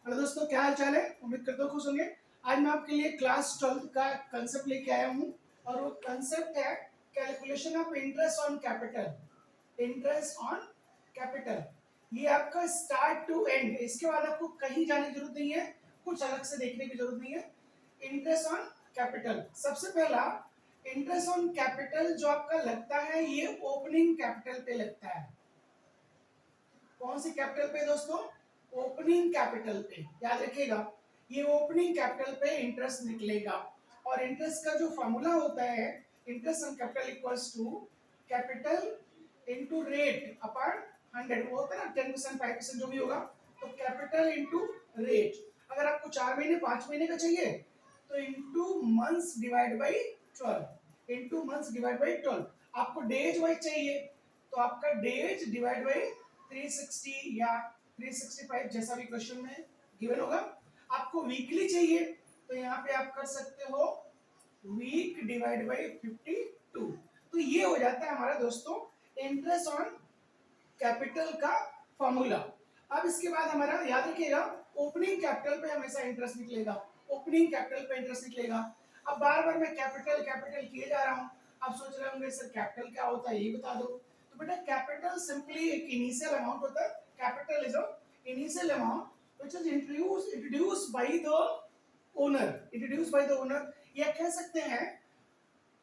Hello दोस्तों, क्या हाल चाल है। उम्मीद करता हूँ खुश होंगे। आज मैं आपके लिए क्लास 12 का कंसेप्ट लेके आया हूँ और वो कंसेप्ट है calculation of interest on capital. Interest on capital ये आपका स्टार्ट टू एंड, इसके बाद आपको कहीं जाने की जरूरत नहीं है, कुछ अलग से देखने की जरूरत नहीं है। इंटरेस्ट ऑन कैपिटल, सबसे पहला इंटरेस्ट ऑन कैपिटल जो आपका लगता है ये ओपनिंग कैपिटल पे लगता है। कौन सी कैपिटल पे दोस्तों? ओपनिंग कैपिटल पे। याद रखिएगा, ये ओपनिंग कैपिटल पे इंटरेस्ट निकलेगा। और इंटरेस्ट का जो फॉर्मूला होता है, interest on capital equals to capital into rate upon 100। वो होता है ना 10%, 5% जो भी होगा, तो कैपिटल इनटू रेट। अगर आपको 4 महीने 5 महीने का चाहिए तो into months divide by 12, into months divide by 12। आपको डेज वाइज चाहिए तो आपका डेज डिवाइड बाई 360 या 365 जैसा भी क्वेश्चन में गिवन होगा। आपको वीकली चाहिए तो यहाँ पे आप कर सकते हो वीक डिवाइड बाई 52। तो ये हो जाता है हमारा दोस्तों इंटरेस्ट ऑन कैपिटल का फॉर्मूला। अब इसके बाद हमारा याद रखिएगा ओपनिंग कैपिटल पे हमेशा इंटरेस्ट निकलेगा, ओपनिंग कैपिटल पे इंटरेस्ट निकलेगा। अब बार बार मैं कैपिटल कैपिटल किए जा रहा हूँ। आप सोच रहे होंगे सर कैपिटल क्या होता है, ये बता दो। तो बेटा कैपिटल सिंपली एक इनिशियल अमाउंट होता है। Capital is a initial amount which is introduced by the owner, introduced by the owner, या कह सकते हैं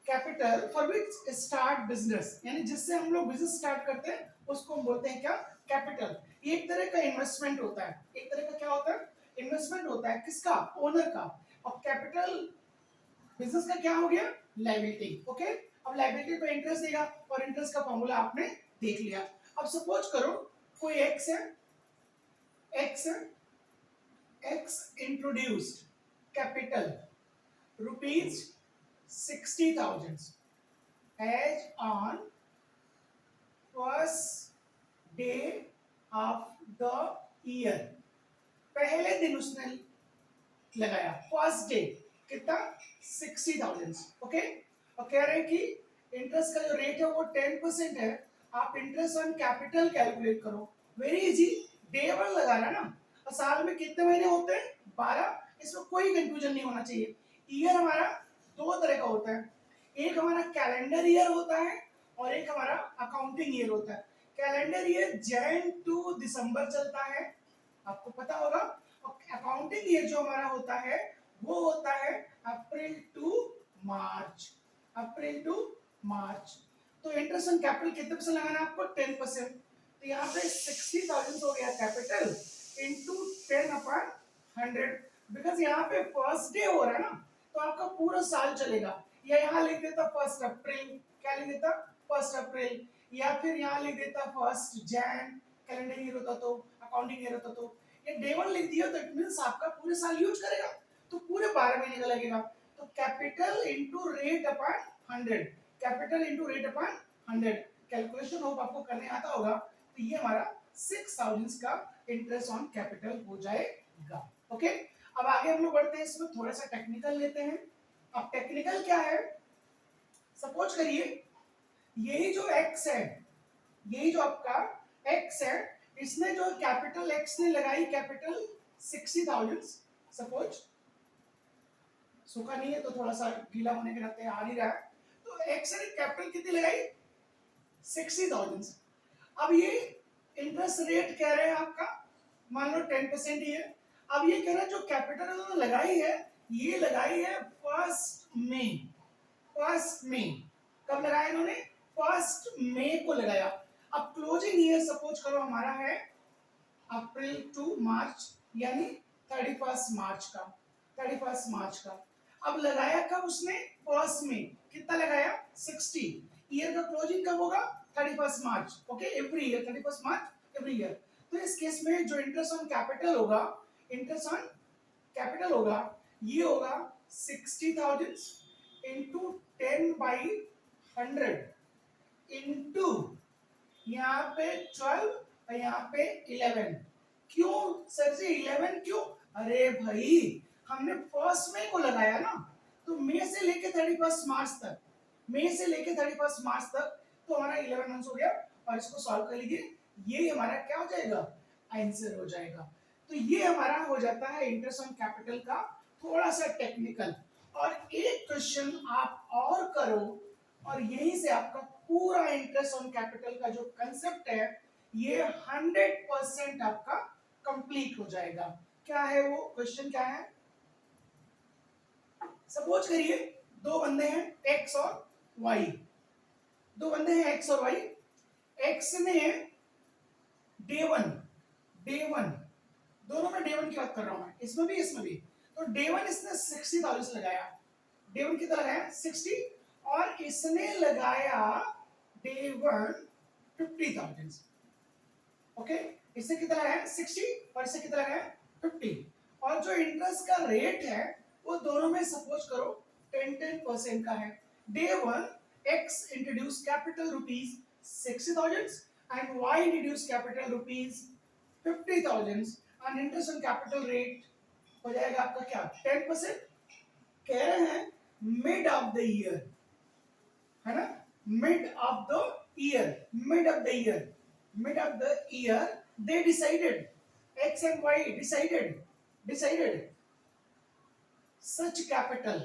capital for which start business, यानी जिससे हम लोग बिजनेस स्टार्ट करते हैं उसको हम बोलते हैं क्या? कैपिटल। ये एक तरह का इन्वेस्टमेंट होता है, एक तरह का क्या होता है? इन्वेस्टमेंट होता है। किसका? ओनर का। और कैपिटल बिजनेस का क्या हो गया? लायबिलिटी। ओके, अब लायबिलिटी पे इंटरेस्ट देगा और इंटरेस्ट का फॉर्मूला आपने देख लिया। अब सपोज करो कोई एक्स है, x x introduced capital rupees 60,000 as on first day of the year। पहले दिन उसने लगाया, फर्स्ट डे। कितना? 60,000। ओके, और कह रहे हैं कि इंटरेस्ट का जो रेट है वो 10% है। आप इंटरेस्ट ऑन कैपिटल कैलकुलेट करो। वेरी इजी, डे वन लगाना ना। और साल में कितने महीने होते हैं? 12। इसमें कोई कंफ्यूजन नहीं होना चाहिए। ईयर हमारा दो तरह का होता है, एक हमारा कैलेंडर ईयर होता है और एक हमारा अकाउंटिंग ईयर होता है। कैलेंडर ईयर जैन टू दिसंबर चलता है, आपको पता होगा। और अकाउंटिंग ईयर जो हमारा होता है वो होता है अप्रैल टू मार्च, अप्रैल टू मार्च। तो इंटरेस्ट ऑन कैपिटल कितने परसेंट लगाना है आपको? 10%। तो यहाँ पे 60,000 हो गया कैपिटल इंटू 10/100। बिकॉज यहाँ पे फर्स्ट डे हो रहा है ना, तो आपका पूरा साल चलेगा। या यहाँ लिख देता 1 अप्रैल, क्या लिख देता? 1 अप्रैल। या फिर यहाँ लिख देता 1 जैन, कैलेंडर ईयर होता तो, अकाउंटिंग ईयर होता तो। ये डे वन लिख दिया तो इट मींस आपका पूरे साल यूज करेगा, तो पूरे 12 महीने का लगेगा। तो capital into rate upon 100, capital into rate upon 100। Calculation hope आपको करने आता होगा। तो ये हमारा 6,000 का इंटरेस्ट ऑन कैपिटल हो जाएगा। ओके, अब आगे हम लोग बढ़ते हैं, इसमें थोड़ा सा टेक्निकल लेते हैं। अब टेक्निकल क्या है? सपोज करिए यही जो एक्स है, यही जो आपका एक्स है, इसने जो कैपिटल एक्स ने लगाई कैपिटल 60,000। सपोज सूखा नहीं है तो थोड़ा सा गीला होने के नाते आ नहीं रहा है। तो एक्स ने कैपिटल कितनी लगाई? 60,000। अब ये इंटरेस्ट रेट कह रहे हैं आपका, मान लो 10% ही है। अब ये कह रहे हैं जो कैपिटल उन्होंने लगाई है, ये लगाई है 1 मई, 1 मई। कब लगाया इन्होंने? 1 मई को लगाया। अब क्लोजिंग ईयर सपोज करो हमारा है अप्रैल टू मार्च, यानी 31 मार्च का, 31 मार्च का। अब लगाया कब उसने? 1 मई। कितना लगाया? 60। ईयर का क्लोजिंग कब होगा? 31 मार्च। Okay, every year 31 March every year. तो इस केस में जो इंटरेस्ट ऑन कैपिटल होगा, इंटरेस्ट ऑन कैपिटल होगा, ये होगा 60,000 इंटू 10/100 इंटू यहाँ पे 12 और यहाँ पे 11। क्यों सर जी 11 क्यों? अरे भाई हमने 1 मई को लगाया ना, तो मई से लेके 31 मार्च तक, मई से लेके 31 मार्च तक, तो हमारा 11 मंथ हो गया। और इसको सॉल्व कर लीजिए, ये हमारा क्या हो जाएगा? आंसर हो जाएगा। तो तो ये हमारा हो जाता है इंटरेस्ट ऑन कैपिटल का थोड़ा सा टेक्निकल। और एक क्वेश्चन आप और करो और यहीं से आपका पूरा इंटरेस्ट ऑन कैपिटल का जो कंसेप्ट है ये 100% आपका कंप्लीट हो जाएगा। क्या है वो क्वेश्चन, क्या है? सपोज करिए दो बंदे हैं एक्स और वाई, दो बंदे हैं एक्स और वाई। एक्स ने डे वन दोनों में डे वन की बात कर रहा हूं मैं, इसमें भी इसमें भी। तो डे वन इसने 60,000 लगाया, डे वन कितना लगाया 60, और इसने लगाया डे वन 50,000। ओके, इससे कितना लगाया 60 और इससे कितना लगाया 50। और जो इंटरेस्ट का रेट है वो दोनों में सपोज करो 10% का है। Day one x introduce capital rupees 60,000 and y introduce capital rupees 50,000 and interest on capital rate हो जाएगा आपका क्या 10%। कह रहे हैं मिड ऑफ द ईयर, है ना, mid of the year, mid of the year, mid of the year they decided, x and y decided such capital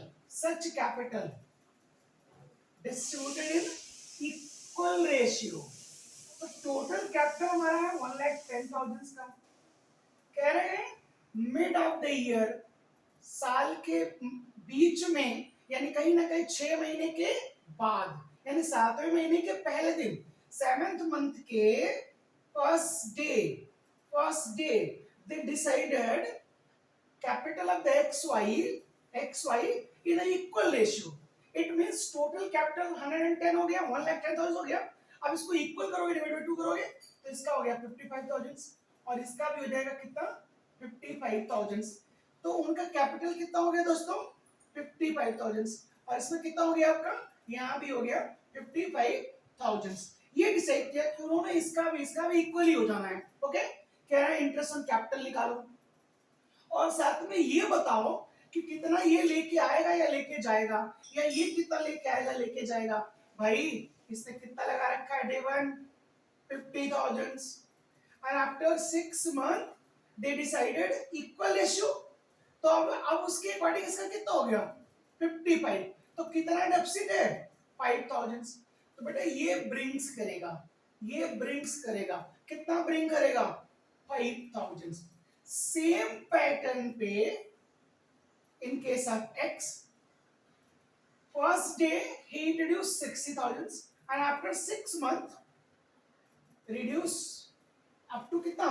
distributed in equal ratio। तो टोटल कैपिटल हमारा है 1,10,000 का। कह रहे हैं मिड ऑफ द ईयर, साल के बीच में, यानी कहीं ना कहीं 6 महीने के बाद, यानी 7वें महीने के पहले दिन, 7th मंथ के first day they decided capital of the xy in an equal ratio। it means total capital 110 हो गया, 1,10,000 हो गया। अब इसको इक्वल करोगे, डिवाइड बाय 2 करोगे तो इसका हो गया 55,000 और इसका भी हो जाएगा कितना 55,000। तो उनका कैपिटल कितना हो गया दोस्तों 55,000 और इसमें कितना हो गया आपका, यहाँ भी हो गया 55,000। ये डिसाइड किया कि उन्होंने इसका भी इक्वली हो जाना है। ओके, कह रहा है इंटरेस्ट ऑन कैपिटल निकालो और साथ में ये बताओ कि कितना ये लेके आएगा या लेके जाएगा, या ये कितना लेके आएगा लेके जाएगा। भाई इसने कितना लगा रखा है day one 50,000 and after 6 months they decided equal ratio। तो अब उसके अकॉर्डिंग इसका कितना हो गया 55। तो कितना डेफिसिट है 5,000। तो बेटा ये ब्रिंग्स करेगा कितना ब्रिंग करेगा 5,000। सेम पैटर्न पे in case of x, first day he introduced 60,000 and after 6 months reduce up to कितना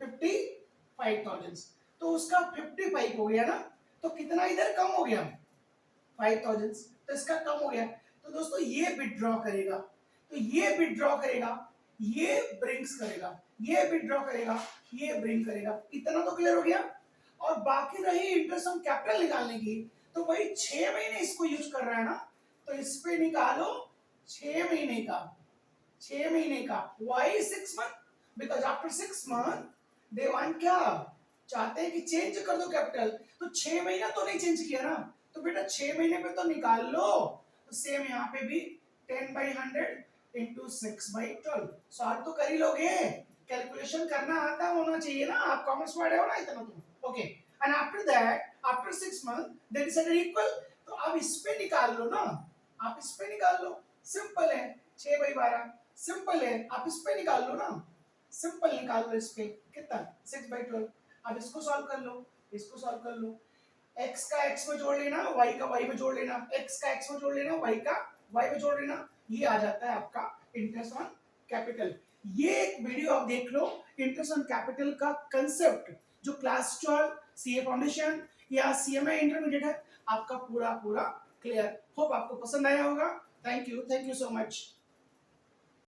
55,000। तो उसका 55 हो गया ना, तो कितना इधर कम हो गया 5,000, तो इसका कम हो गया। तो दोस्तों ये विथड्रॉ करेगा, तो ये विथड्रॉ करेगा, ये ब्रिंग्स करेगा, ये विथड्रॉ करेगा, ये ब्रिंग करेगा। इतना तो क्लियर हो गया। और बाकी रही इंटरेस्ट ऑन कैपिटल निकालने की, तो भाई 6 महीने इसको यूज कर रहा है ना, तो इस पे निकालो 6 महीने का why 6 month, because after 6 month they want क्या चाहते हैं कि चेंज कर दो कैपिटल। तो 6 महीना तो नहीं चेंज किया ना, तो बेटा 6 महीने पे तो निकाल लो। तो सेम यहाँ पे भी 10/100 इंटू 6/12 सॉल्व तो कर ही लोगे, कैलकुलेशन करना आता होना चाहिए ना, आप कॉमर्स पढ़े हो ना इतना तो। Okay, and after that after 6 month they decided equal. तो अब इस पे निकाल लो ना, आप इस पे निकाल लो, सिंपल है 6/12 सिंपल है, आप इस पे निकाल लो ना, सिंपल निकाल लो इस पे कितना 6/12। अब इसको सॉल्व कर लो, इसको सॉल्व कर लो, x का x में जोड़ लेना, y का y में जोड़ लेना, x का x में जोड़ लेना, y का y में जोड़ लेना, ये आ जाता है आपका इंटरेस्ट ऑन कैपिटल। ये एक वीडियो आप देख लो इंटरेस्ट ऑन कैपिटल का कंसेप्ट, जो क्लास 12 सीए फाउंडेशन या सीएमए इंटरमीडिएट है, आपका पूरा क्लियर। होप आपको पसंद आया होगा। Thank you so much.